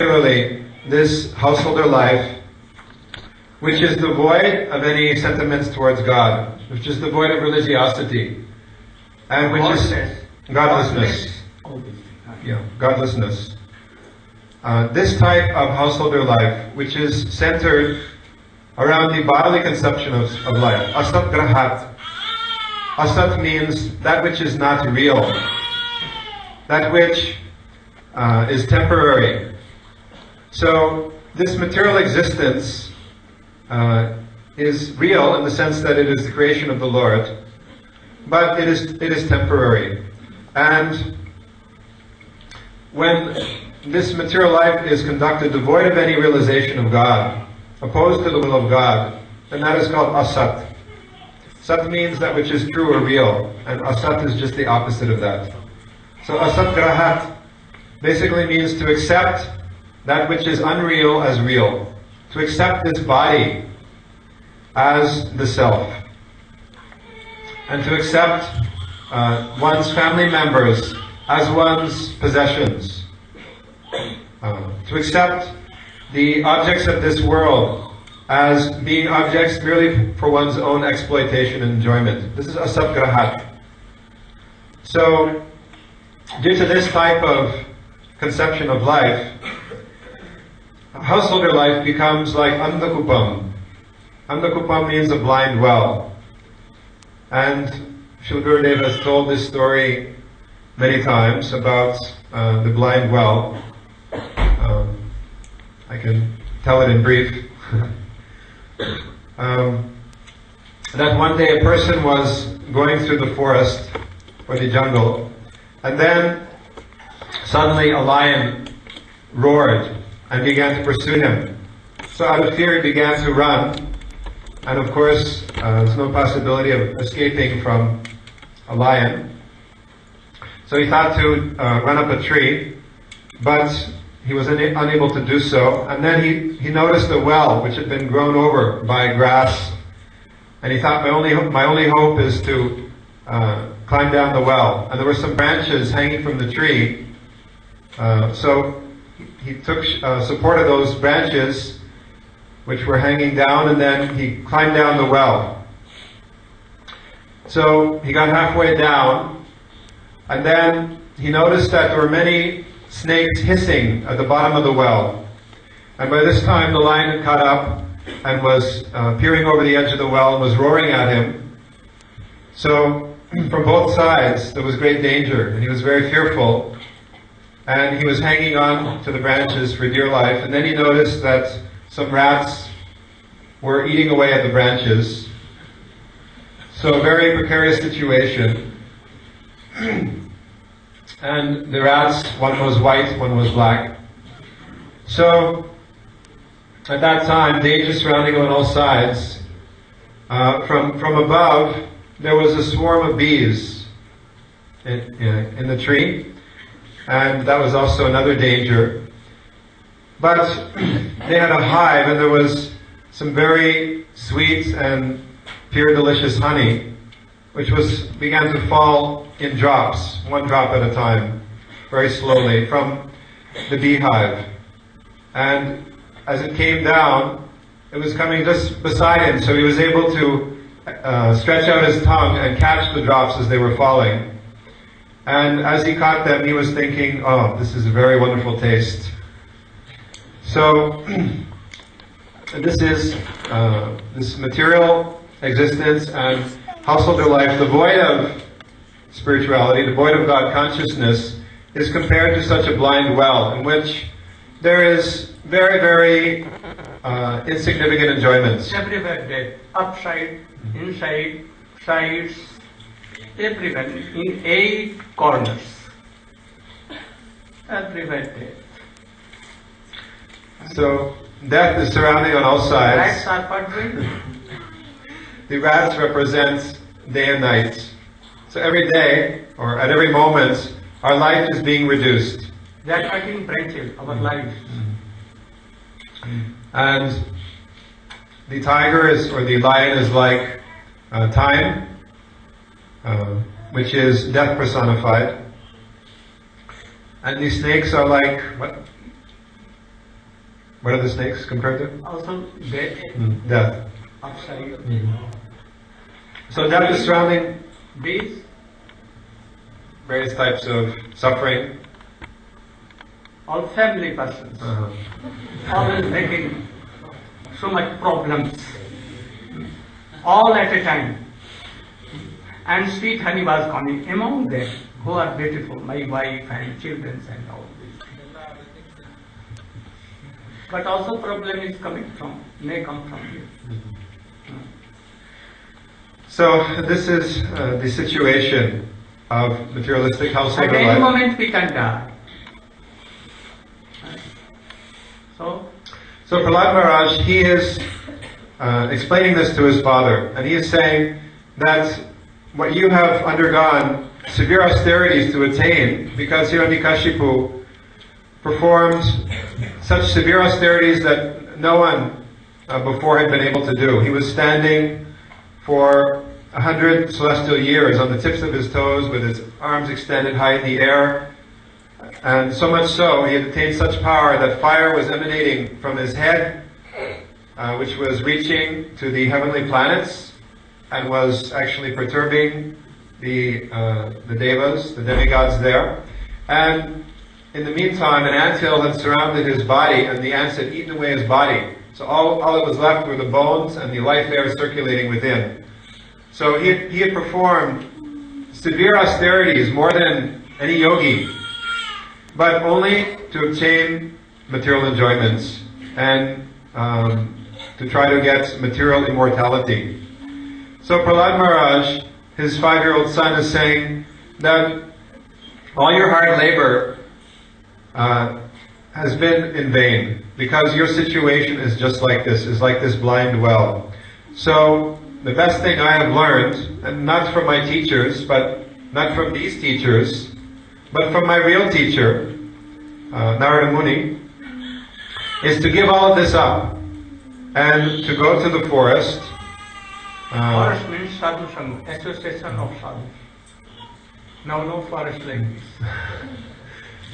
particularly this householder life, which is devoid of any sentiments towards God, which is devoid of religiosity, and which is godlessness. Yeah, godlessness. This type of householder life, which is centered around the bodily conception of life, asat grahat. Asat means that which is not real, that which is temporary. So this material existence is real in the sense that it is the creation of the Lord, but it is temporary. And when this material life is conducted devoid of any realization of God, opposed to the will of God, then that is called asat. Sat means that which is true or real, and asat is just the opposite of that. So asat grahat basically means to accept that which is unreal as real, to accept this body as the self, and to accept one's family members as one's possessions, to accept the objects of this world as being objects merely for one's own exploitation and enjoyment. This is asat grahat. So, due to this type of conception of life, householder life becomes like andakupam. Andakupam means a blind well. And Srila Gurudev has told this story many times about the blind well. I can tell it in brief. That one day a person was going through the forest or the jungle, and then suddenly a lion roared and began to pursue him. So out of fear he began to run, and of course there's no possibility of escaping from a lion. So he thought to run up a tree, but he was unable to do so. And then he noticed a well which had been grown over by grass, and he thought, my only hope is to climb down the well. And there were some branches hanging from the tree, so he took support of those branches which were hanging down, and then he climbed down the well. So he got halfway down, and then he noticed that there were many snakes hissing at the bottom of the well. And by this time the lion had caught up and was peering over the edge of the well and was roaring at him. So from both sides there was great danger, and he was very fearful, and he was hanging on to the branches for dear life. And then he noticed that some rats were eating away at the branches. So a very precarious situation. And the rats, one was white, one was black. So, at that time, danger surrounding on all sides. From above, there was a swarm of bees in the tree, and that was also another danger. But they had a hive, and there was some very sweet and pure delicious honey, which began to fall in drops, one drop at a time, very slowly, from the beehive. And as it came down, it was coming just beside him, so he was able to stretch out his tongue and catch the drops as they were falling. And as he caught them, he was thinking, oh, this is a very wonderful taste. So, this is this material existence and householder life devoid of spirituality, devoid of God consciousness, is compared to such a blind well in which there is very, very insignificant enjoyments. Everywhere there, upside, inside, sides, everywhere, in 8 corners. Everywhere there. So, death is surrounding on all sides. Rats are what? The rats represent day and night. So every day, or at every moment, our life is being reduced. They are cutting branches, our lives. And the tiger or the lion is like time, which is death personified. And the snakes are like, what? What are the snakes compared to? Also death, Death. upside. So death is surrounding These various types of suffering. all family persons, always making so much problems, all at a time. And sweet honey was coming among them, who are beautiful, my wife and children and all these things. But also problem is coming from, may come from you. So this is the situation of materialistic household At any life. moment we can die. So Prahlad Maharaj, he is explaining this to his father, and he is saying that what you have undergone severe austerities to attain, because Hiranyakashipu performed such severe austerities that no one before had been able to do. He was standing for 100 celestial years on the tips of his toes with his arms extended high in the air. And so much so, he had attained such power that fire was emanating from his head, which was reaching to the heavenly planets and was actually perturbing the devas, the demigods there. And in the meantime, an anthill had surrounded his body, and the ants had eaten away his body. So all that was left were the bones and the life air circulating within. So he had performed severe austerities, more than any yogi, but only to obtain material enjoyments and to try to get material immortality. So Prahlad Maharaj, his 5-year-old son, is saying that all your hard labor has been in vain, because your situation is just like this, is like this blind well. So the best thing I have learned, and not from my teachers, but not from these teachers, but from my real teacher, Narayana Muni, is to give all of this up and to go to the forest. Forest means sadhu sangha, association of sadhus. Now no forest like this.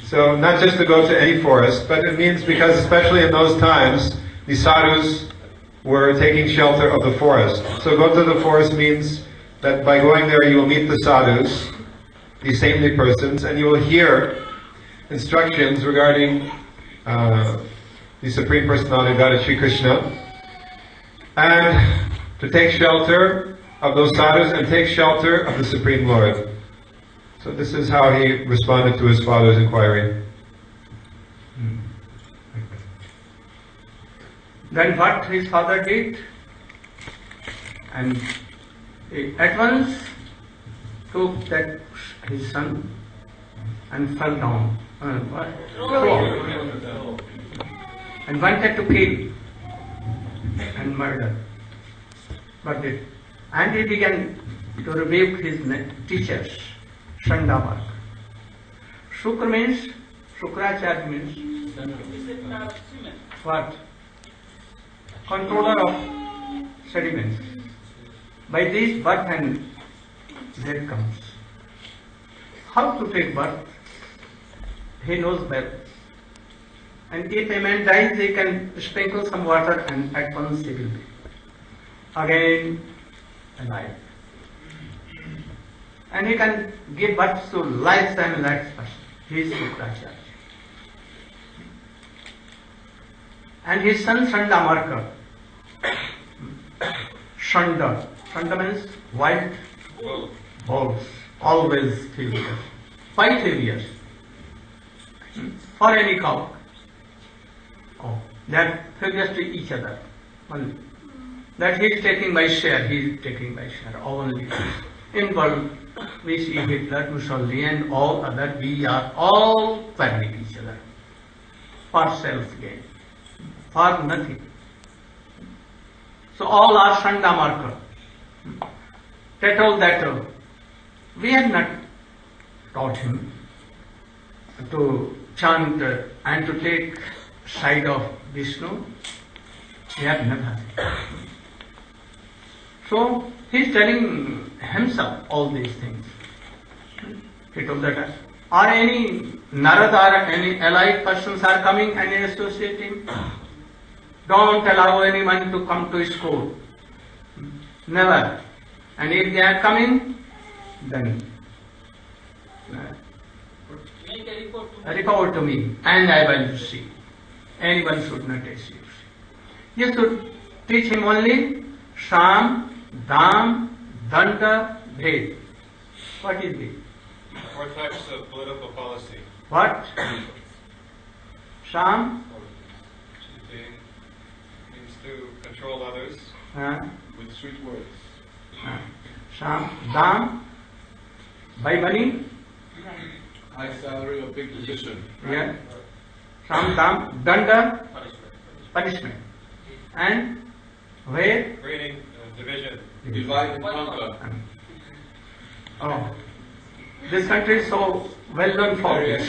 So not just to go to any forest, but it means because especially in those times, the sadhus were taking shelter of the forest. So go to the forest means that by going there you will meet the sadhus, the saintly persons, and you will hear instructions regarding the Supreme Personality of Godhead, Sri Krishna, and to take shelter of those sadhus and take shelter of the Supreme Lord. So this is how he responded to his father's inquiry. Then what his father did, and he at once took that his son and fell down and wanted to kill and murder. But and he began to rebuke his teachers, Shandamark. Shukra means, Shukracharya means what? Controller of sediments. By this birth and death comes. How to take birth? He knows well. And if a man dies, he can sprinkle some water and at once he will be again alive. And he can give birth to lifetime life person. He is Shukracharya. And his son Shandamarka. Shanda. Shanda means wild bulls. Always failures. 5 failures. For any cow. Oh, that failures to each other. Only. That he is taking my share, he is taking my share. Only. In world, we see Hitler, Mussolini and all other, we are all quarreling each other. For self-gain. For nothing. So all are Shandamarka. They told that we had not taught him to chant and to take side of Vishnu. He had never. So he is telling himself all these things. He told that are any Narada or any allied persons are coming and associating? Don't allow anyone to come to school. Never. And if they are coming, then report to me and I will see. Anyone should not deceive. You should teach him only Sham, Dam, Danda, Bhed. What is it? 4 types of political policy. What? Sham? Means to control others with sweet words. Sham, Dam, by money? High salary or big position. Yeah. Sham, Dam, Danda, punishment. And where? Creating division. Divide and conquer. Oh, this country is so well known for this.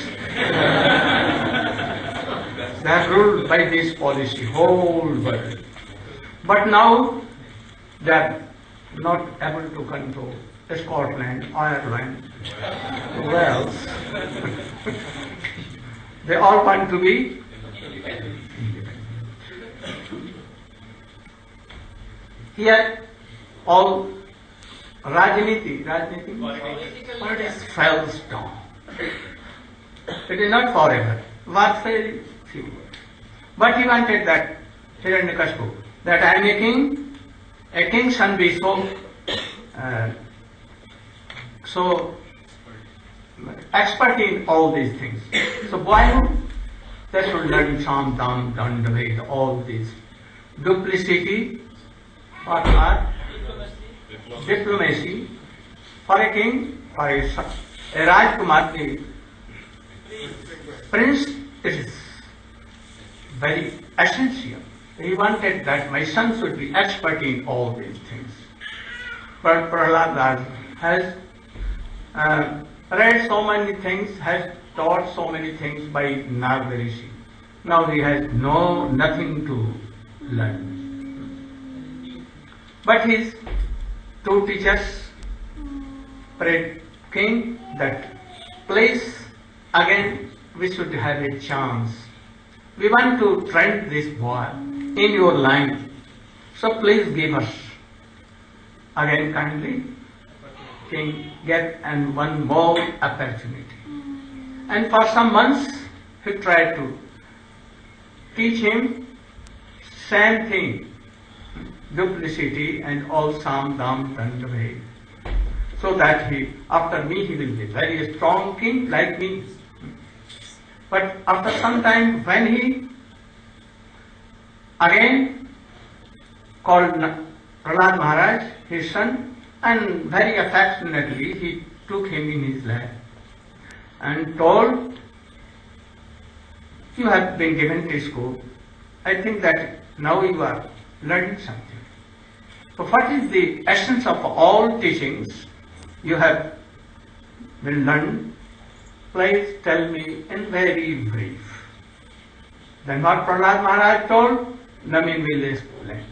They are ruled by this policy, whole world. But now they are not able to control Scotland, Ireland, Wales. They all want to be independent. Here, all Rajniti, politics falls down. It is not forever. Was very few. But he wanted that Hiranyakashipu, that I am making a king's son be so expert in all these things. So why they should learn Sham, Dam, Danda, Ved, all these. Duplicity, what are? Diplomacy. For a king, for a Rajkumar, the prince, it is very essential. He wanted that my son should be expert in all these things. But Prahlad has read so many things, has taught so many things by Narada Rishi. Now he has nothing to learn. But his 2 teachers prayed king that please again we should have a chance. We want to train this boy in your line. So please give us again kindly. King get and one more opportunity. And for some months he tried to teach him same thing. Duplicity and all Sam, Dam, Danda, Ved. So that he, after me, he will be very strong king like me. But after some time, when he again called Prahlad Maharaj, his son, and very affectionately he took him in his lap and told, you have been given to school. I think that now you are learning something. So what is the essence of all teachings you have been learned? Please tell me in very brief. Then what Prahlad Maharaj told, Namin will explain.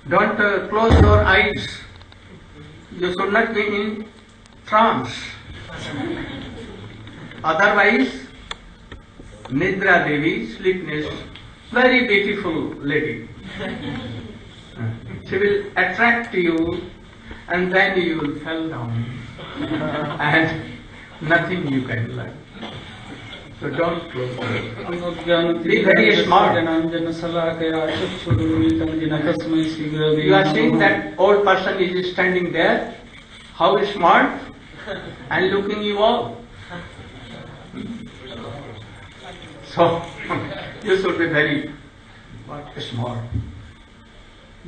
Don't close your eyes. You should not be in trance. Otherwise, Nidra Devi, sleepness, very beautiful lady. She will attract you and then you will fall down and nothing you can learn. So don't close your eyes. Be very smart. You are seeing that old person is standing there, how smart, and looking you all. So, you should be very smart.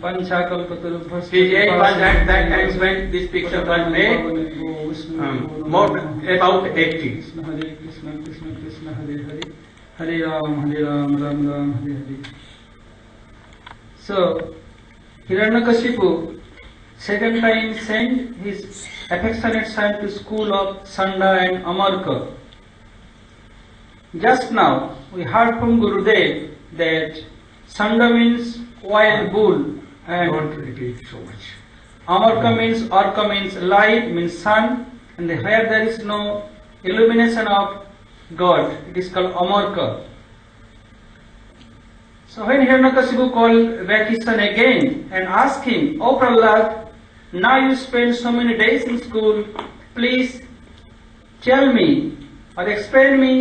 PJ was at that time when this picture was made, more about 80. Hare Krishna, Krishna Krishna, Hare Hare, Hare Ram, Ram Ram, Hare Hare. So, Hiranyakashipu second time sent his affectionate son to school of Sanda and Amarka. Just now, we heard from Gurudev that Sanda means wild bull and don't repeat so much. Amarka means Arka means light, means sun, and where there is no illumination of God, it is called Amarka. So when Hiranyakashipu called vacation again and asked him, "Oh Prahlad, now you spend so many days in school, please tell me or explain me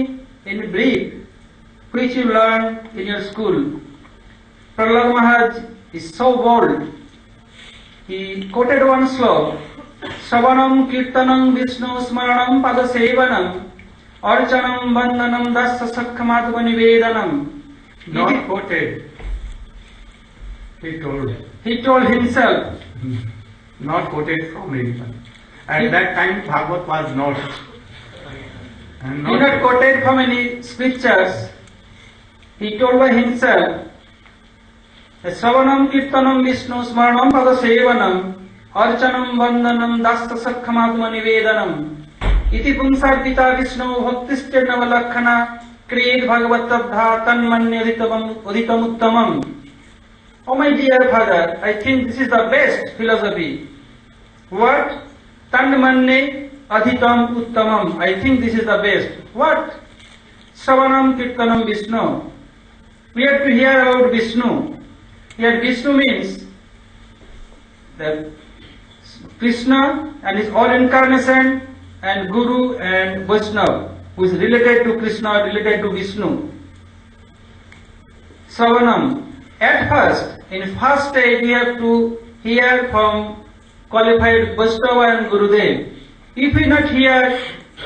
in brief which you learned in your school." Prahlad Maharaj is so bold. He quoted one slok, "Savanam kirtanam Vishnu smaranam padasevanam archanam vandanam dasa sakkhamatva nivedanam." Not quoted. He told. He told himself. Not quoted from anyone. At that time, Bhagavad was not. And He not quoted from any scriptures. He told by himself, "Savanam kirtanam Vishnu smaranam padasevanam archanam vandanam dasta sakkhamatma nivedanam iti pumsar pita Vishnu bhaktisya navalakkhana kriyet bhagavatabdha tanmanye udhitam uttamam." Oh my dear father, I think this is the best philosophy. What? Tanmanye adhitam uttamam. I think this is the best. What? Savanam kirtanam Vishnu. We have to hear about Vishnu. Here Vishnu means the Krishna and his all incarnation, and Guru and Vaishnava, who is related to Krishna, related to Vishnu. Savanam. At first, in first stage, we have to hear from qualified Vaishnava and Gurudev. If we not hear,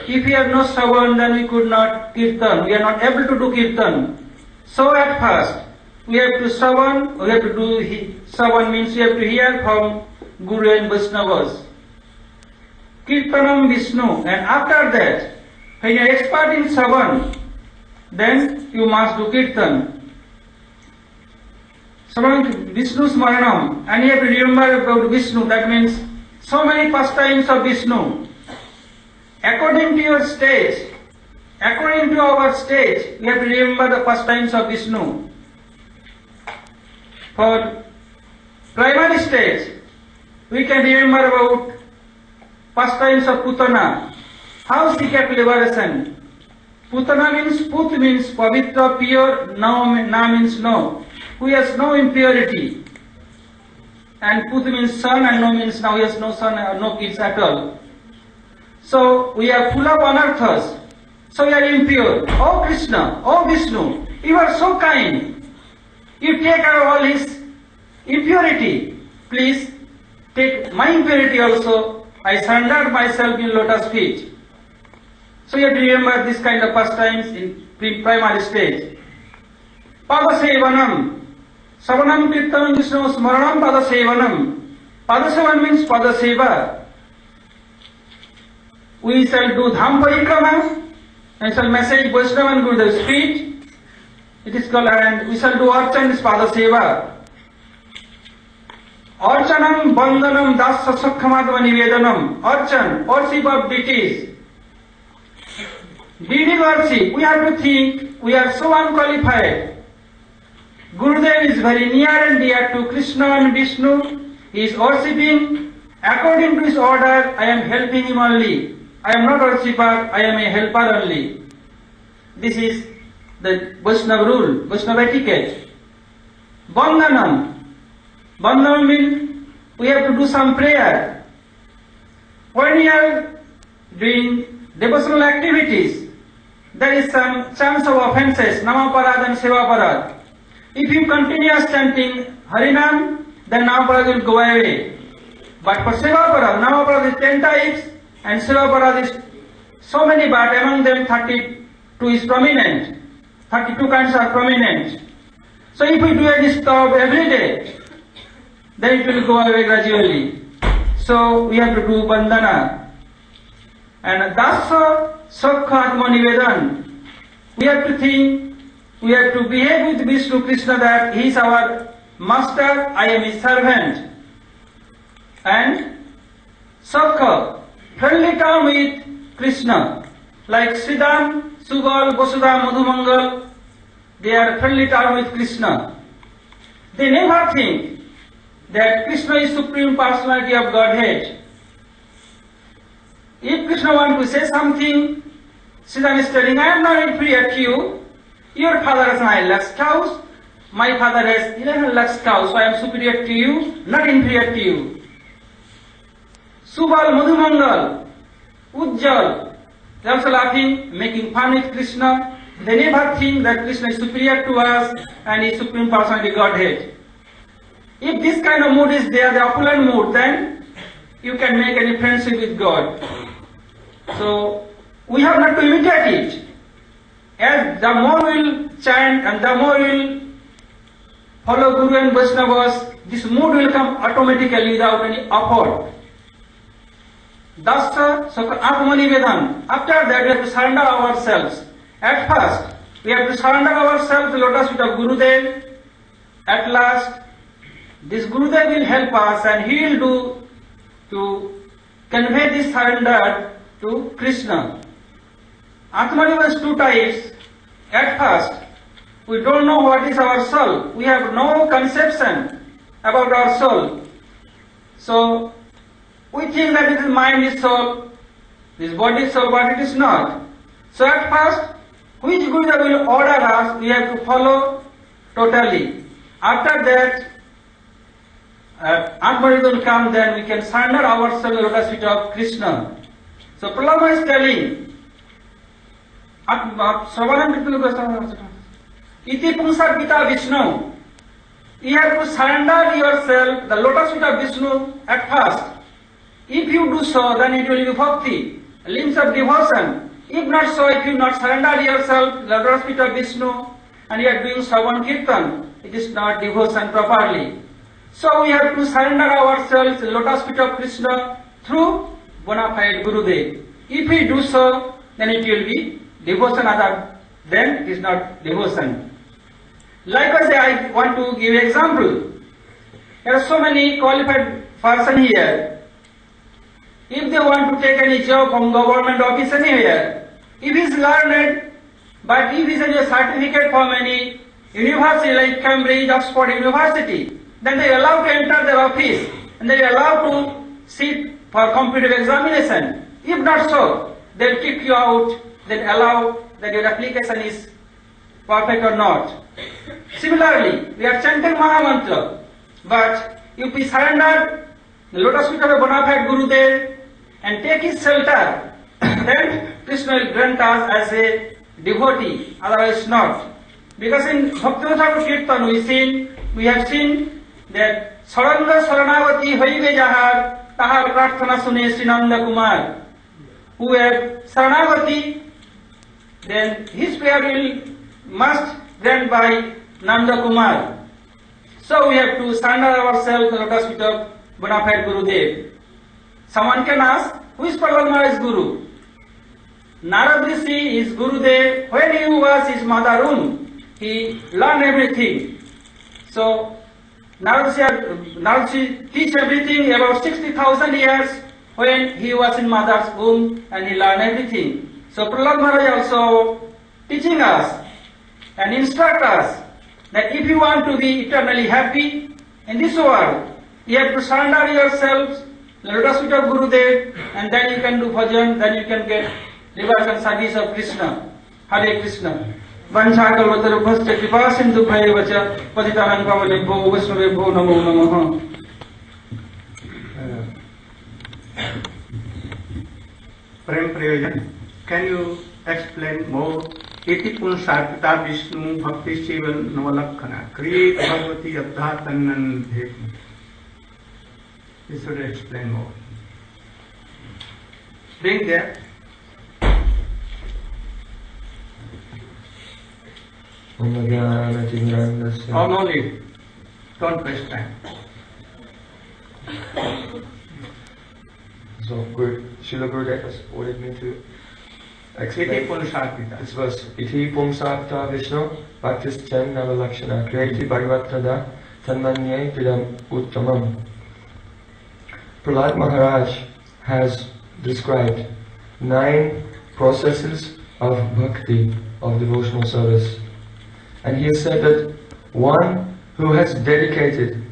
if we have no Savan, then we could not Kirtan. We are not able to do Kirtan. So at first, we have to Savan, we have to do Savan means we have to hear from Guru and Vaishnavas. Kirtanam Vishnu, and after that, when you are expert in Savan, then you must do Kirtan. Savan Vishnu Smaranam, and you have to remember about Vishnu, that means so many pastimes of Vishnu. According to your stage, according to our stage, we have to remember the pastimes of Vishnu. For primary stage, we can remember about pastimes of Putana, how she kept liberation. Putana means, Put means Pavitra, pure, Na means no, who has no impurity. And Put means son, and No means now he has no son or no kids at all. So we are full of anarthas, so we are impure. Oh Krishna, oh Vishnu, you are so kind. You take away all his impurity. Please take my impurity also. I surrendered myself in lotus feet. So you have to remember this kind of pastimes in primary stage. Padasevanam. Savanam kirtanam Vishnu smaranam padasevanam. Padasevan means padaseva. We shall do dham parikrama and shall message Vaishnava and Gurudev's feet. It is called, and we shall do Archan, is Padaseva. Archanam Bandhanam Dasa Sakkhamatva Nivedanam. Archan, worship of deities. Deity worship, we have to think, we are so unqualified. Gurudev is very near and dear to Krishna and Vishnu. He is worshipping according to his order. I am helping him only. I am not worshipper, I am a helper only. This is the Vaishnava rule, Vaishnava etiquette. Bandhanam. Bandhanam means we have to do some prayer. When we are doing devotional activities, there is some chance of offenses, Namaparad and Sevaparad. If you continue chanting Harinam, then Namaparad will go away. But for Sevaparad, Namaparad is 10 types and Sevaparad is so many, but among them 32 is prominent. 32 kinds are prominent. So if we do this job every day, then it will go away gradually. So we have to do bandhana. And dasa sakha atma nivedan. We have to think, we have to behave with Vishnu Krishna that he is our master, I am his servant. And sakha, friendly term with Krishna. Like Sridham, Subal, Vasudha, Madhumangal, they are friendly term with Krishna. They never think that Krishna is Supreme Personality of Godhead. If Krishna wants to say something, Siddhanta is telling, I am not inferior to you. Your father has 9 lakhs cows. My father has 11 lakhs cows, so I am superior to you, not inferior to you. Subal, Madhumangal, Ujjal, they are also laughing, making fun with Krishna. They never think that Krishna is superior to us and is Supreme Personality Godhead. If this kind of mood is there, the opulent mood, then you can make any friendship with God. So, we have not to imitate it. As the more we will chant and the more we will follow Guru and Vaishnavas, this mood will come automatically without any effort. Dasya Atmani Vedan. After that, we have to surrender ourselves. At first, we have to surrender ourselves to the lotus feet of Gurudev. At last, this Gurudev will help us and he will do to convey this surrender to Krishna. Atmani was 2 types. At first, we don't know what is our soul. We have no conception about our soul. So, we think that it is mind is soul, this body is soul, but it is not. So at first, which Gurudev will order us, we have to follow totally. After that, Atmani will come, then we can surrender ourselves to the lotus feet of Krishna. So Prahlad is telling, Iti Pungsar Pita Vishnu. You have to surrender yourself, the lotus feet of Vishnu at first. If you do so, then it will be bhakti, limbs of devotion. If not so, if you not surrender yourself, the lotus feet of Vishnu, and you are doing Shravan Kirtan, it is not devotion properly. So we have to surrender ourselves to the lotus feet of Krishna through bona fide Gurudev. If we do so, then it will be devotion, other then it is not devotion. Likewise, I want to give an example. There are so many qualified persons here. If they want to take any job from government office anywhere, if he is learned, but if he has a certificate from any university like Cambridge, Oxford University, then they are allowed to enter their office and they are allowed to sit for competitive examination. If not so, they will kick you out, they allow that your application is perfect or not. Similarly, we are chanting Mahamantra, but if we surrender the lotus feet of a bona fide Gurudev and take his shelter, then Krishna will grant us as a devotee, otherwise not. Because in Bhaktivinoda Kirtan we have seen that Saranga Saranavati Haive Jahar Tahar Prarthana Sune Srinanda Kumar, who have Saranavati, then his prayer must grant by Nanda Kumar. So we have to surrender ourselves to the lotus feet of bona fide Gurudev. Someone can ask, who is Prahlad Maharaj's Guru? Narad Rishi is Gurudev. When he was his mother womb, he learned everything. So Narad Rishi teach everything about 60,000 years when he was in mother's womb and he learned everything. So Prahlad Maharaj also teaching us and instruct us that if you want to be eternally happy in this world, you have to surrender yourselves, the lotus feet of Gurudev, and then you can do bhajan, then you can get liberation service of Krishna. Hare Krishna. Vanchakalvatarubhasya kripa sindhu bhayavacha patitanam pavanebho vaishnavebho namo namaha. Prem Prayojan, can you explain more? Iti Punsar Pita Vishnu Bhakti Shivan Navalakkhana Kriya Bhagavati Abdha Tannan Bhek. You should explain more. Bring there. Oh, no need. Don't waste time. So, Srila Gurudev ordered me to explain this verse. Iti Pumsapta Vishnu Bhaktis Chan Navalakshana Kriyati Bhagavatada Tanmanye Vidam Uttamam. Prahlad Maharaj has described 9 processes of bhakti, of devotional service. And he has said that one who has dedicated,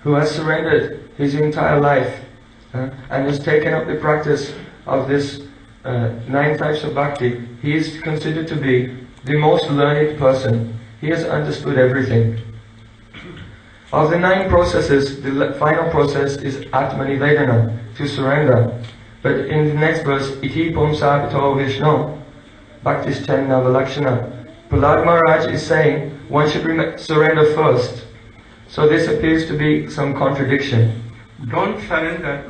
who has surrendered his entire life and has taken up the practice of this 9 types of bhakti, he is considered to be the most learned person. He has understood everything. Of the 9 processes, the final process is Atmanivedana, to surrender. But in the next verse, Iti Pumsapito Vishnu, Bhaktis 10 Navalakshana, Prahlad Maharaj is saying one should surrender first. So this appears to be some contradiction. Don't surrender,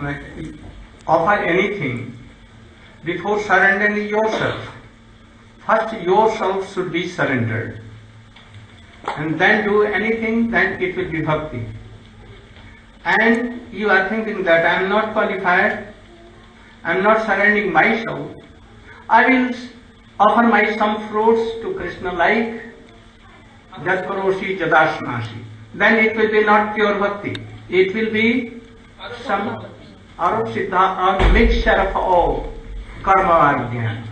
offer anything before surrendering yourself. First yourself should be surrendered. And then do anything, then it will be bhakti. And you are thinking that I am not qualified, I am not surrendering myself, I will offer my some fruits to Krishna like Jatparoshi Jadasnasi. Then it will be not pure bhakti. It will be some Arab Siddha, a mixture of all karma and jnana.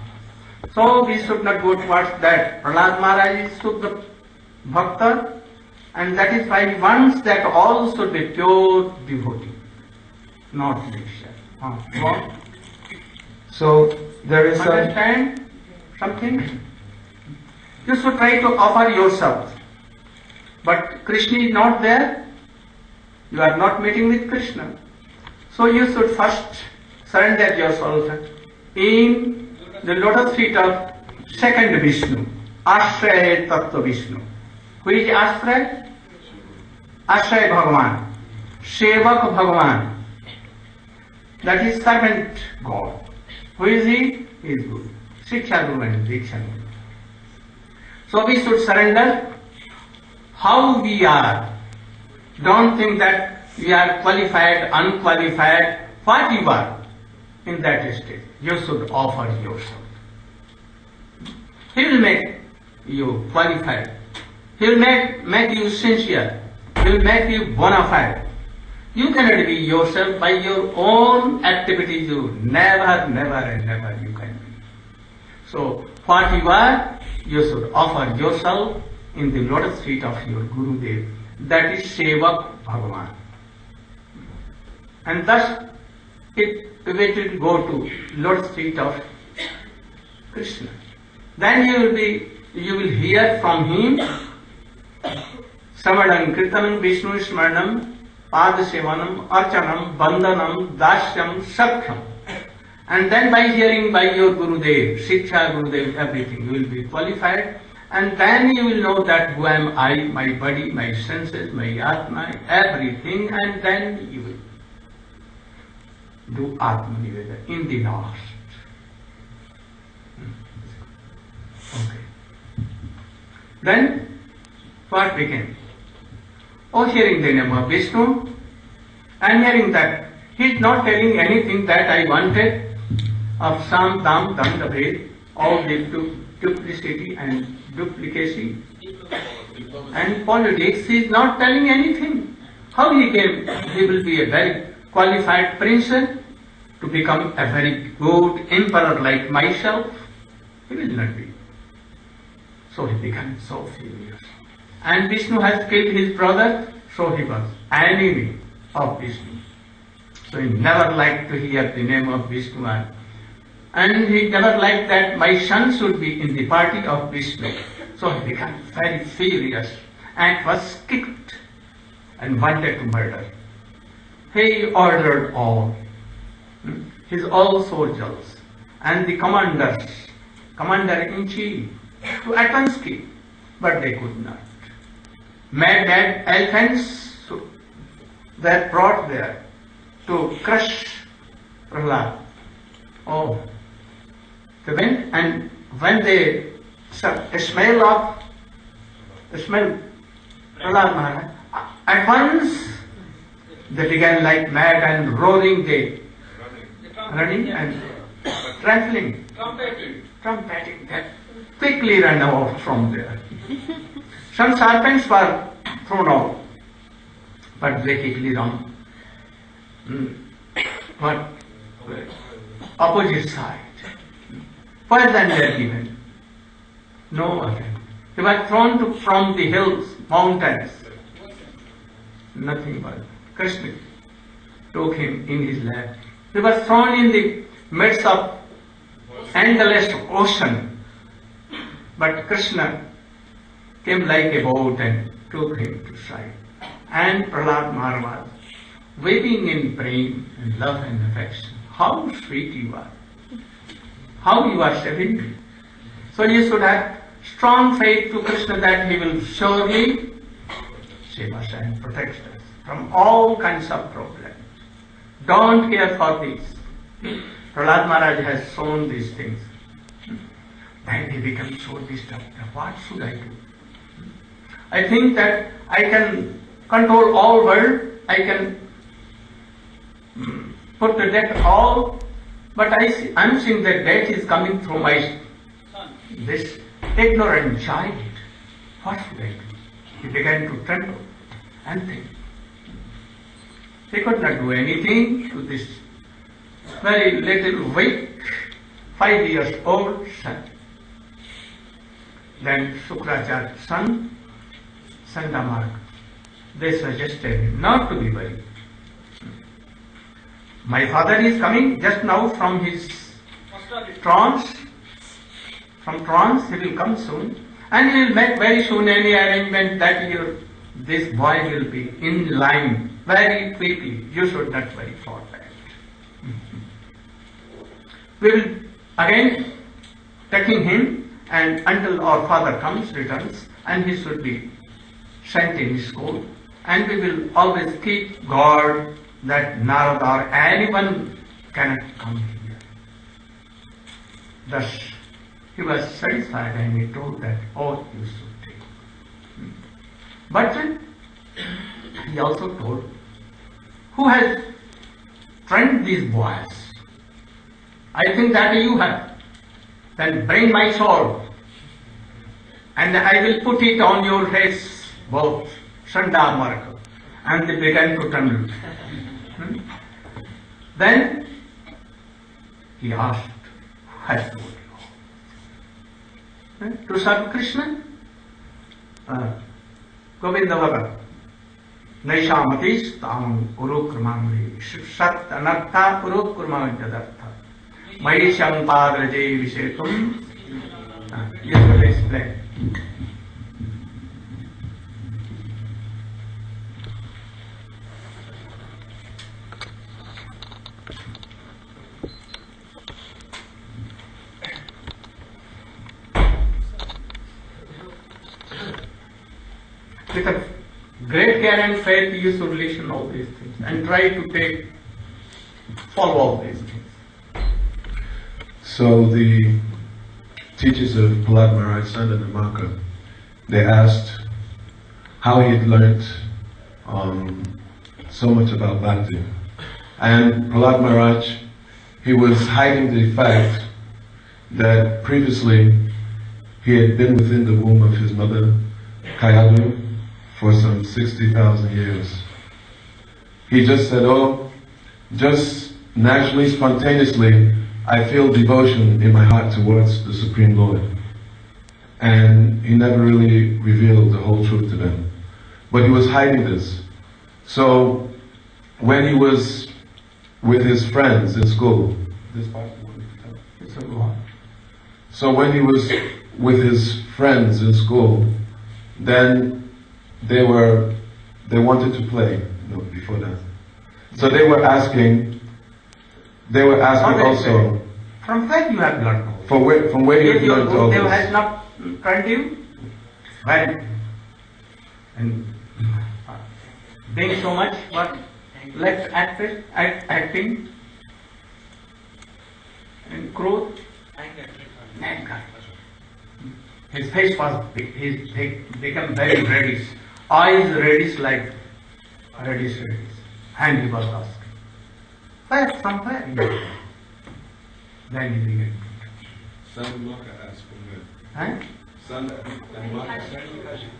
So we should not go towards that. Prahlad Maharaj is Suddha Bhakta, and that is why he wants that all should be pure devotee, not mixture. So there is Understand something? You should try to offer yourself. But Krishna is not there. You are not meeting with Krishna. So you should first surrender yourself in the lotus feet of second Vishnu, Ashraya Tattva Vishnu. Who is Ashraya? Ashraya Bhagavan, Sevak Bhagavan. That is servant God. Who is he? He is Guru. Shiksha Guru and Diksha Guru. So we should surrender how we are. Don't think that we are qualified, unqualified. What you are in that state, you should offer yourself. He will make you qualified. He will make you sincere. He will make you bona fide. You cannot be yourself by your own activities. You never you can be. So what you are, you should offer yourself in the lotus feet of your Gurudev. That is Sevak Bhagavan. And thus it will go to lotus feet of Krishna. Then you will hear from him Samadam, Kirtanam, Vishnu Smaranam, Padasevanam, Archanam, Bandhanam, Dasyam, Sakhyam. And then by hearing by your Gurudev, Shiksha Gurudev, everything, you will be qualified. And then you will know that who am I, my body, my senses, my Atma, everything. And then you will do Atma Niveda in the last. Okay. Then what became? Oh, hearing the name of Vishnu, and hearing that he is not telling anything that I wanted of Sam, Dam, Dandabhed, all the duplicity and duplicacy and politics. He is not telling anything. How he came? He will be a very qualified prince to become a very good emperor like myself. He will not be. So he became so furious. And Vishnu has killed his brother, so he was enemy of Vishnu. So he never liked to hear the name of Vishnu, and he never liked that my son should be in the party of Vishnu. So he became very furious and was kicked and wanted to murder. He ordered all his all soldiers and the commander-in-chief to advance kill, but they could not. Mad elephants were brought there to crush Prahlad. Oh, they went, and when they smell Prahlad Maharaj, at once they began like mad and roaring, they running and trampling, trumpeting, they quickly ran out from there. Some serpents were thrown out, but they quickly ran. What? Opposite side. Poison were given. No other. They were thrown from the hills, mountains. Nothing but Krishna took him in his lap. He was thrown in the midst of endless ocean. But Krishna came like a boat and took him to side. And Prahlad Maharaj, weeping in pain and love and affection. How sweet you are. How you are saving me. So you should have strong faith to Krishna that he will surely save us and protect us from all kinds of problems. Don't care for this. Prahlad Maharaj has shown these things. Then he becomes so disturbed. What should I do? I think that I can control all world. I can put to death all. But I'm seeing that death is coming through this ignorant child. What should I do? He began to tremble and think. He could not do anything to this very little weak, 5 years old son. Then Shukracharya's son, Sandamark, they suggested him not to be worried. My father is coming just now from his trance. From trance, he will come soon, and he will make very soon any arrangement that this boy will be in line very quickly. You should not worry for that. We will again taking him, and until our father returns, and he should be sent in school, and we will always keep guard that Narada or anyone cannot come here. Thus, he was satisfied and he told that oath you should take. But he also told, who has trained these boys? I think that you have. Then bring my sword and I will put it on your heads both, Sanda Marka. And they began to tremble. Then he asked, who has told you? To serve Krishna? Govinda Bhagat. Naishamatis tam urukramamri sat anartha urukramam jadartha. Mahisham padraje vishetum. Yes, will explain. With a great care and faith, you should listen all these things and try to follow all these things. So the teachers of Prahlad Maharaj, Sanda and Maka, they asked how he had learnt so much about Bhakti. And Prahlad Maharaj, he was hiding the fact that previously he had been within the womb of his mother, Kayadu, for some 60,000 years. He just said, oh, just naturally, spontaneously, I feel devotion in my heart towards the Supreme Lord. And he never really revealed the whole truth to them. But he was hiding this. So, when he was with his friends in school, so when he was with his friends in school, then they wanted to play, before that. So they were asking also. From where you have learned? From where you have learned all this? Has not trained you? Well, and being so much what left acting and growth, anger. His face was big, he became very reddish, eyes reddish like reddish. And he was asking, from where? Then he began. Sanda asked from Huh? Sanda.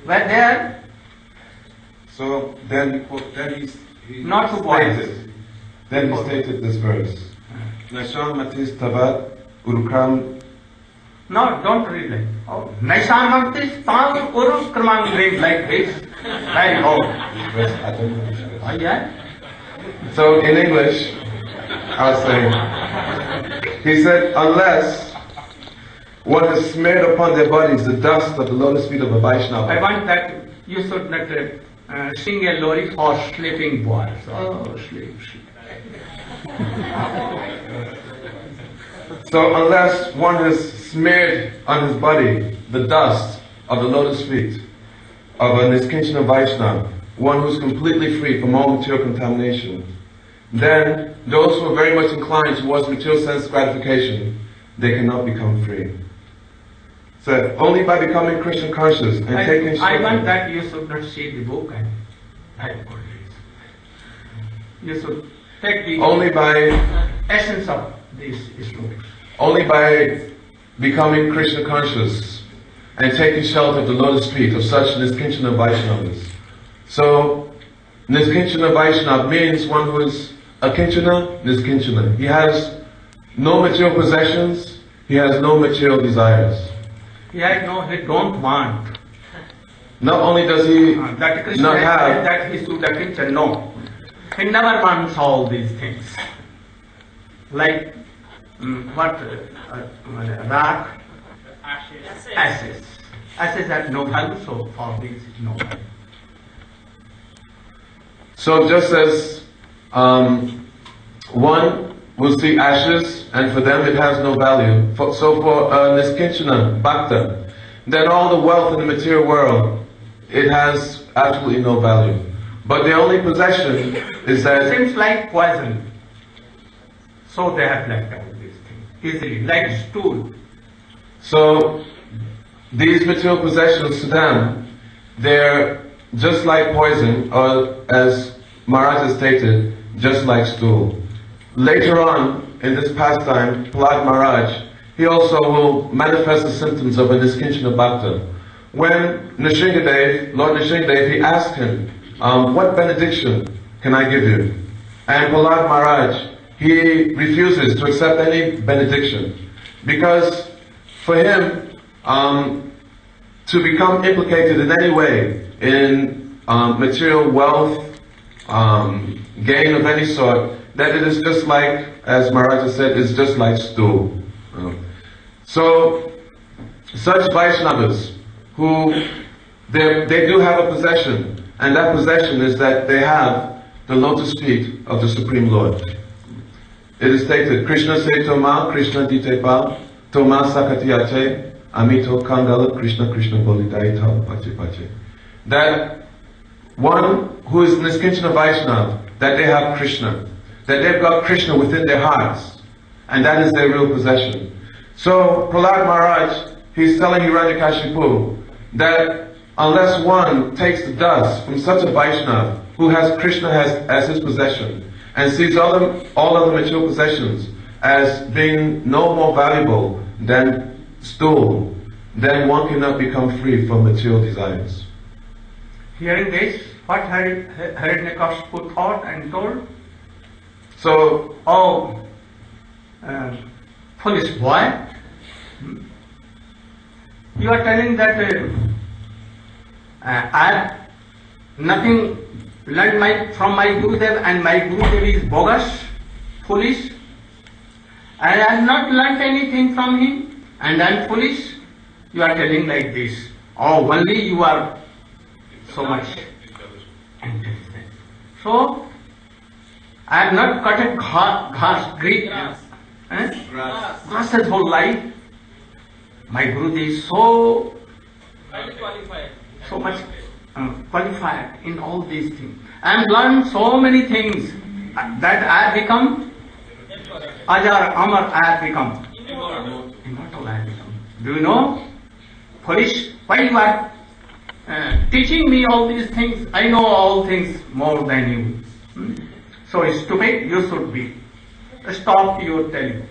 Where there? So then he Not to boys. Then he stated this verse. Nasham matis tavat urukram. No, don't read it. Oh, Naishamantis tam urukramang read like this. Very old. I don't know. Oh yeah? So in English, I'll say, he said, unless one has smeared upon their bodies the dust of the lotus feet of a Vaishnava. I want that you should not sing a lori for sleeping boys. Oh, sleep, sleep. So unless one has smeared on his body the dust of the lotus feet of a Niskinchana Vaishnava, one who is completely free from all material contamination, then those who are very much inclined towards material sense gratification, they cannot become free. So only by becoming Krishna conscious and taking I want that you should not see the book and type for this. You should take the only by essence of these books. only by becoming Krishna conscious and taking shelter of the lotus feet of such Niskinchana Vaishnavas. So Niskinchana Vaishnava means one who is Akinchana, Niskinchana. He has no material possessions, he has no material desires. He don't want. Not only does he That Krishna not have, said that he should Akinchana. No. He never wants all these things. Like rock, ashes. Ashes have no value, so all these is no value. so just as one will see ashes and for them it has no value, so for Niskinchana Bhakta, then all the wealth in the material world, it has absolutely no value. But the only possession is It that seems like poison. So they have left all these things easily, like stool. so these material possessions to them, they're just like poison, or as Maharaj has stated, just like stool. Later on in this pastime, Prahlad Maharaj, he also will manifest the symptoms of a Niskinchana Bhakta. When Nrsingadev, Lord Nrsingadev, he asked him, what benediction can I give you? And Prahlad Maharaj, he refuses to accept any benediction, because for him, to become implicated in any way in material wealth, gain of any sort, that it is just like, as Maharaj has said, it's just like stool. So, such Vaishnavas, who they do have a possession, and that possession is that they have the lotus feet of the Supreme Lord. It is stated, Krishna se Toma, Krishna dite pa, Toma sakatiyate, Amito Kangala, Krishna Krishna Bolidayita Pache Pache. That one who is Niskinchana Vaishnava, that they have Krishna, that they've got Krishna within their hearts, and that is their real possession. So Prahlad Maharaj, he's telling Hiranyakashipu that unless one takes the dust from such a Vaishnava who has Krishna as his possession and sees all other material possessions as being no more valuable than stool, then one cannot become free from material desires. Hearing this, what Hiranyakashipu thought and told? So, Oh, foolish boy, you are telling that I have nothing learned from my Gurudev, and my Gurudev is bogus, foolish. I have not learnt anything from him, and I am foolish. You are telling like this. Oh, only you are so much intelligent. So, I have not cut a grass his whole life. My Gurudev is so much qualified in all these things. I have learned so many things that I have become Ajar, Amar, I have become immortal. I have become. Do you know? Foolish, why you are teaching me all these things? I know all things more than you. So stupid you should be. Stop your telling.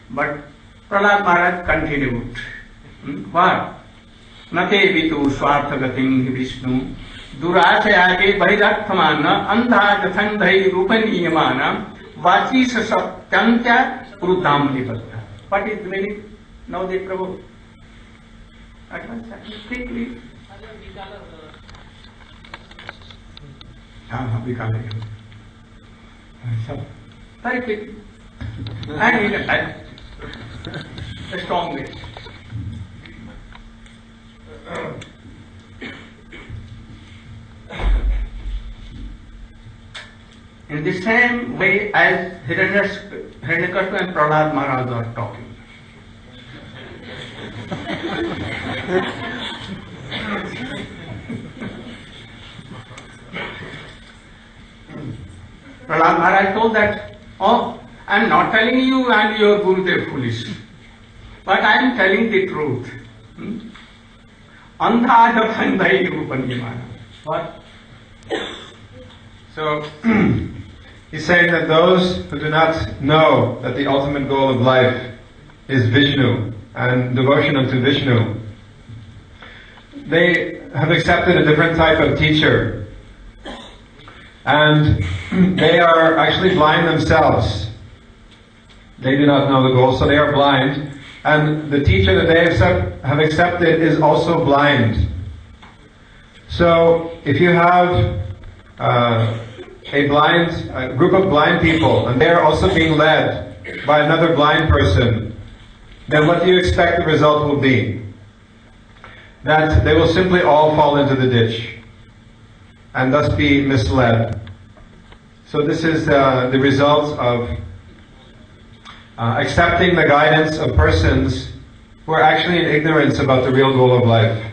But Prahlad Maharaj continued. What? Nate vitu swarthagatim hi Vishnu durashayate bhairathamana andha jathandhai rupaniyamana vachi satyantya prudam nipatta. What is the meaning? Now they Prabhu. At once, quickly. So, very quickly. And in a strong way. In the same way as Hiranyakashipu and Prahlad Maharaj are talking. Prahlad Maharaj told that, oh, I am not telling you and your Gurudev foolish, but I am telling the truth. Andha Bandhai Rupanyamana. What? So, he's saying that those who do not know that the ultimate goal of life is Vishnu and devotion unto Vishnu, they have accepted a different type of teacher. And they are actually blind themselves. They do not know the goal, so they are blind. And the teacher that they have accepted is also blind. So, if you have a group of blind people, and they are also being led by another blind person, then what do you expect the result will be? That they will simply all fall into the ditch, and thus be misled. So this is the result of accepting the guidance of persons who are actually in ignorance about the real goal of life.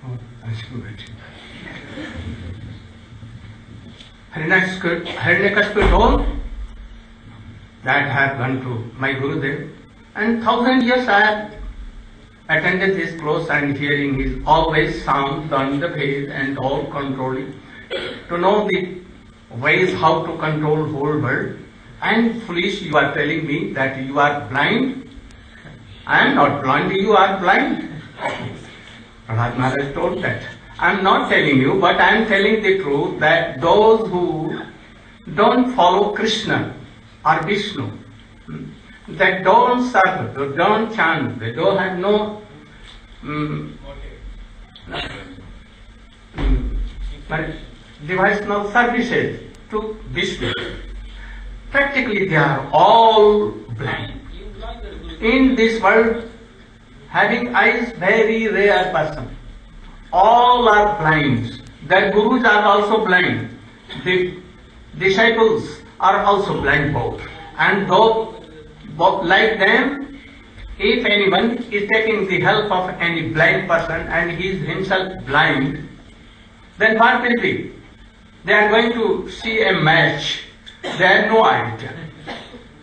Oh, that's good. Hiranyakashipu told that I have gone to my Gurudev, and 1,000 years I have attended his close and hearing his always sound on the face and all controlling, to know the ways how to control whole world. And foolish, you are telling me that you are blind? I am not blind, you are blind. Prahlad Maharaj told that. I am not telling you, but I am telling the truth that those who don't follow Krishna or Vishnu, that don't serve, they don't chant, they don't have no devotional services to Vishnu. Practically they are all blind. In this world, having eyes, very rare person. All are blind. Their gurus are also blind. The disciples are also blind both. And though both like them, if anyone is taking the help of any blind person and he is himself blind, then what will be? They are going to see a match. They have no idea.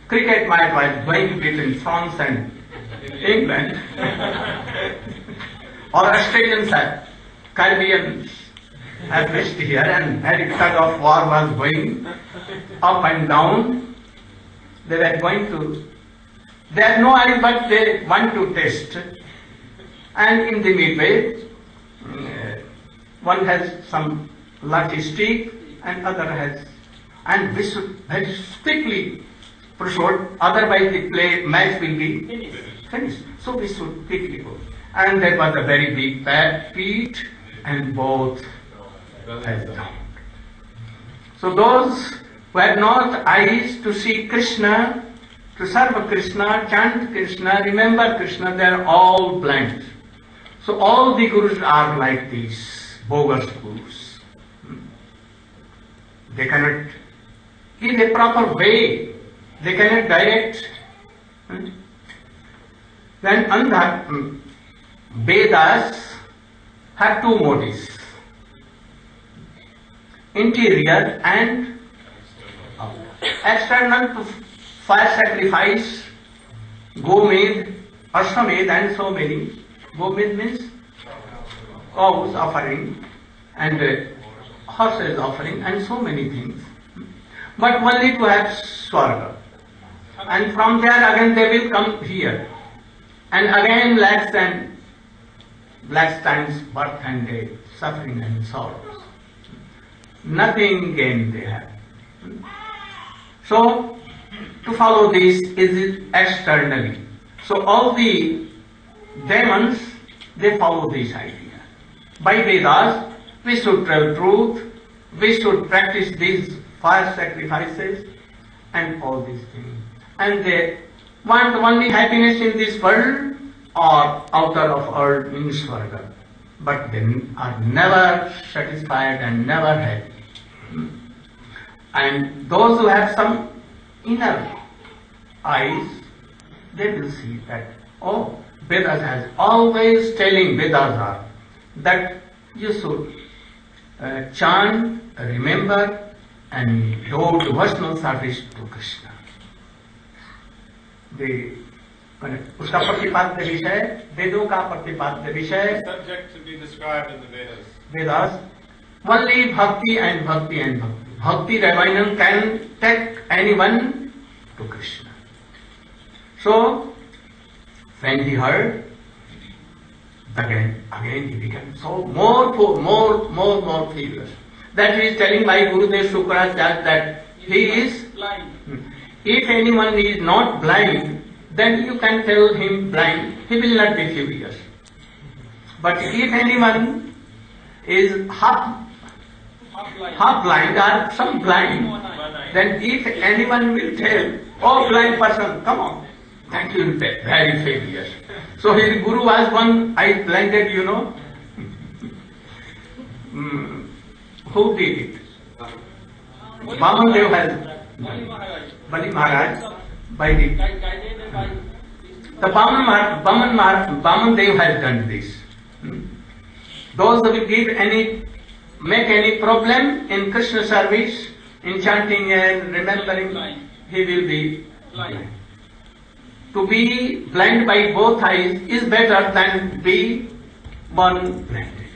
Cricket match was going between France and England, or Australians have Caribbeans have reached here, and a tug of war was going up and down. They were going to, they have no idea, but they want to test. And in the midway, one has some lucky stick and other has, and we should very quickly pursue, otherwise the match will be finished. So we should quickly go. And there was a very big pit, and both fell down. So those who had not eyes to see Krishna, to serve Krishna, chant Krishna, remember Krishna, they are all blind. So all the gurus are like these, bogus gurus. They cannot give a proper way, they cannot direct. Then Andha Vedas have two motives, interior and external, to fire sacrifice, Gomed, Ashwamed and so many. Gomed means cows offering and horses offering and so many things. But only to have Swarga. And from there again they will come here. And again last times birth and death, suffering and sorrows. Nothing gain they have. So, to follow this is externally. So all the demons, they follow this idea. By Vedas, we should tell truth, we should practice these fire sacrifices and all these things. And they want only happiness in this world or outer of earth in Swarga. But they are never satisfied and never happy. And those who have some inner eyes, they will see that, oh, Vedas has always telling, Vedas are, that you should chant, remember and do devotional service to Krishna. उसका प्रतिपाद्य विषय, वेदों का प्रतिपाद्य विषय, subject to be described in the Vedas. Vedas, only bhakti and bhakti and bhakti. Bhakti Ramayana can take anyone to Krishna. So, when he heard, again he became so more furious. That he is telling my Gurudev Shukracharya that he is blind. If anyone is not blind, then you can tell him blind, he will not be furious. But if anyone is half blind or some blind, then if anyone will tell, oh blind person, come on, then he will be very furious. So his Guru was one eye blinded, you know. Who did it? Vamandev has, Bali Maharaj, by the Vamandev has done this. Those who will make any problem in Krishna service, in chanting and remembering, he will be blind. To be blind by both eyes is better than be one blinded.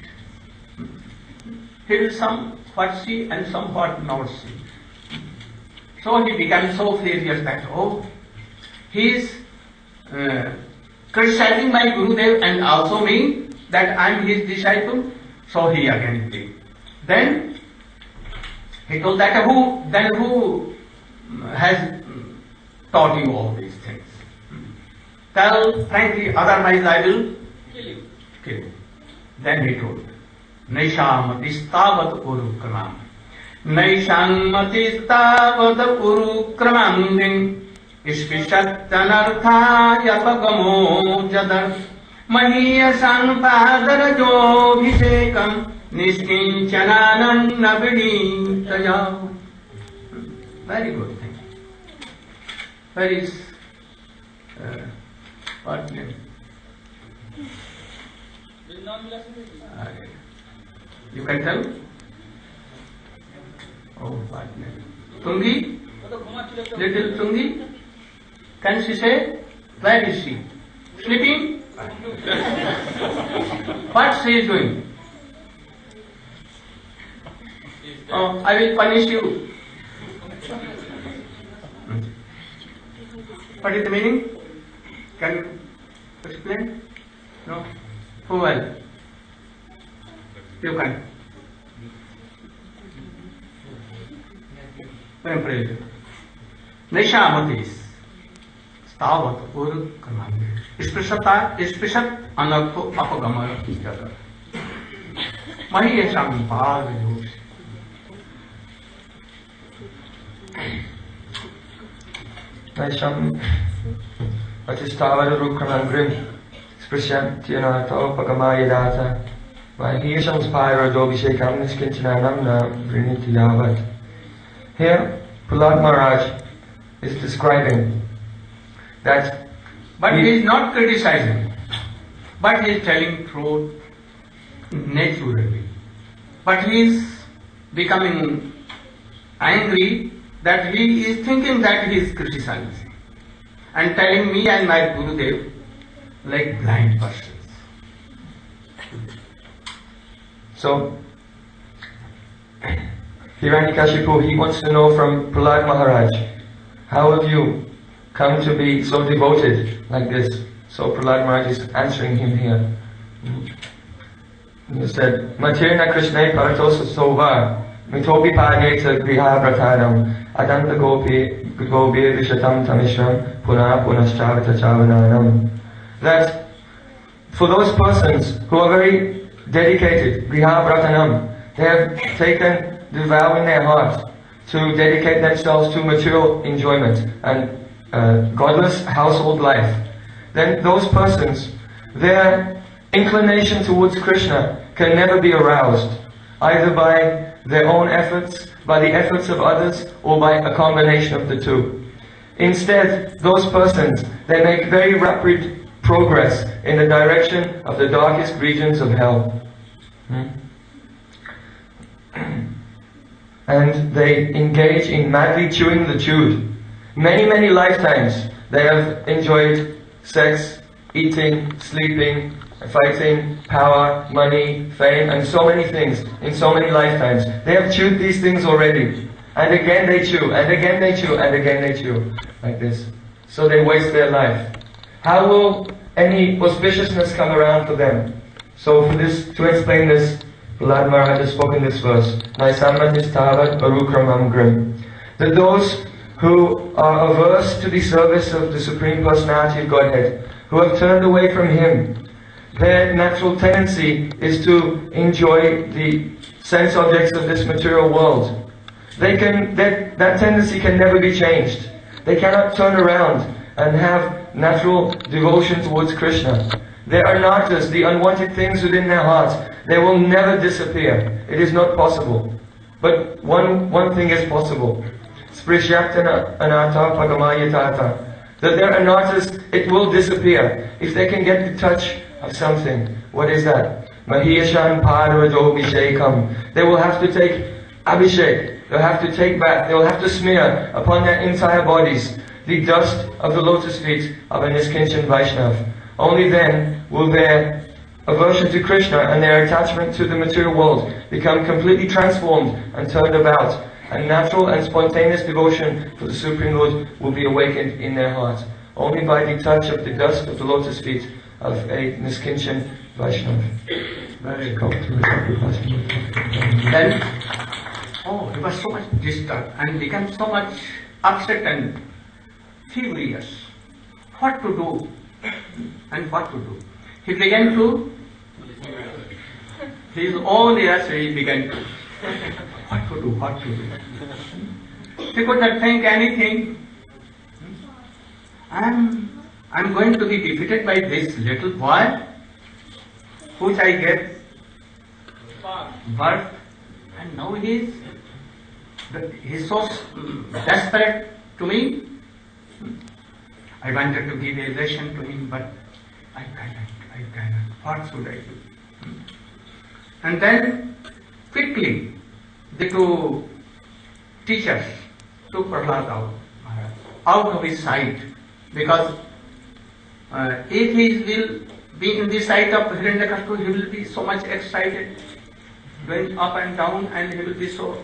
He will somewhat see and somewhat not see. So he becomes so furious that, oh, he is criticizing my Gurudev and also me, that I am his disciple. So he again did. Then he told that who has taught you all these things? Tell frankly, otherwise I will kill you. Then he told, Naishamatistavat urukramam. Naishamatistavat urukramam. Ishvishattanarthaya pagamo jadar. Mahiyasan padarajobhisekam. Niskincanananna viditaya. Very good thing. Where is what name? You can tell? Oh, what name? Tungi? Little Tungi? Can she say? Where is she? Sleeping? What she is doing? Oh, I will punish you. What is the meaning? Can you explain? No? Who will? You can. Naishamatis stavat urukramam. Sprishat anartho apagamara jada. Mahiyasham bhagayosh. Naisham Atistavara Rukramangrim Sprishantyanato Pagamayadata Mahisham Spira Dobhishekam Niskinchananam Vrinitiyavat. Here Prahlad Maharaj is describing that, but he is not criticizing, but he is telling truth naturally. But he is becoming angry that he is thinking that he is criticizing and telling me and my Gurudev like blind persons. So, Hiranyakashipu, he wants to know from Prahlad Maharaj, how have you come to be so devoted like this? So Prahlad Maharaj is answering him here. He said, Matirna Krishna Paratosa Sova Mitopi Padeta Griha Brataram Adanta Gopi Vishatam Tamishram Puna Punashchavata Chavananam. That for those persons who are very dedicated, Griha Bratanam, they have taken the vow in their heart to dedicate themselves to material enjoyment and godless household life, then those persons, their inclination towards Krishna can never be aroused, either by their own efforts, by the efforts of others, or by a combination of the two. Instead, those persons, they make very rapid progress in the direction of the darkest regions of hell. And they engage in madly chewing the chewed. Many, many lifetimes they have enjoyed sex, eating, sleeping, fighting, power, money, fame, and so many things in so many lifetimes. They have chewed these things already. And again they chew, and again they chew, and again they chew. Like this. So they waste their life. How will any auspiciousness come around for them? So for this, to explain this, Prahlad Maharaj has spoken this verse. That those who are averse to the service of the Supreme Personality of Godhead, who have turned away from Him, their natural tendency is to enjoy the sense objects of this material world. That tendency can never be changed. They cannot turn around and have natural devotion towards Krishna. Their anarthas, the unwanted things within their hearts, they will never disappear. It is not possible. But one thing is possible. Sprishyaptana anartha pagamayatata. That their anarthas, it will disappear if they can get the touch of something. What is that? Mahiyashan parvado abhishekam. They will have to take abhishek. They'll have to take back, they'll have to smear upon their entire bodies the dust of the lotus feet of a Niskinchan Vaishnav. Only then will their aversion to Krishna and their attachment to the material world become completely transformed and turned about, and natural and spontaneous devotion for the Supreme Lord will be awakened in their hearts. Only by the touch of the dust of the lotus feet of a Niskinchan Vaishnav. Very good. Then, he was so much disturbed and became so much upset and furious. What to do? And what to do? He began to, his own ears, he began to, what to do? He could not think anything. I'm going to be defeated by this little boy, which I gave birth, and now he's so desperate to me. I wanted to give a lesson to him, but I cannot. What should I do? And then, quickly, the two teachers took Prahlad out of his sight, because if he will be in the sight of Hiranyakashipu, he will be so much excited, going up and down, and he will be so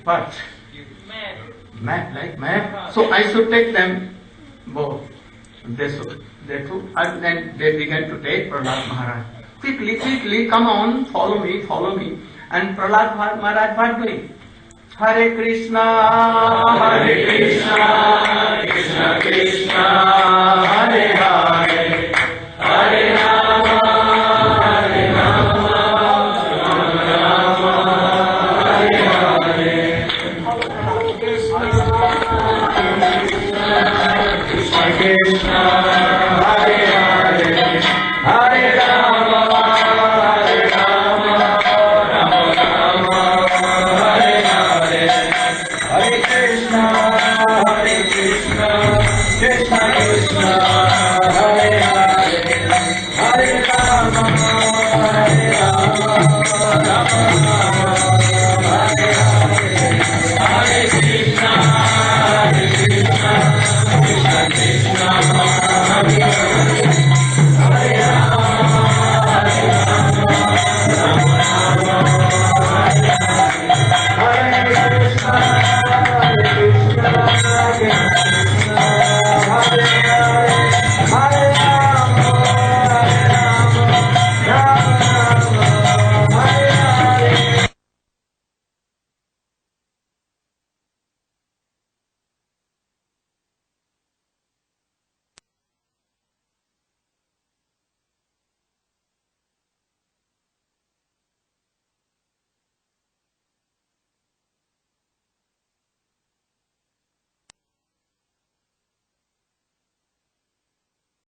mad. So I should take them both. They took, and then they began to take Prahlad Maharaj. Quickly, come on, follow me. And Prahlad Maharaj was doing Hare Krishna, Krishna Krishna, Hare Hare, Hare Rama, Hare Rama, Rama Rama, Hare Hare. Krishna Krishna, Hare Hare, Hare Rama, Hare Rama, Rama Rama, Hare Hare. Hare Krishna, Krishna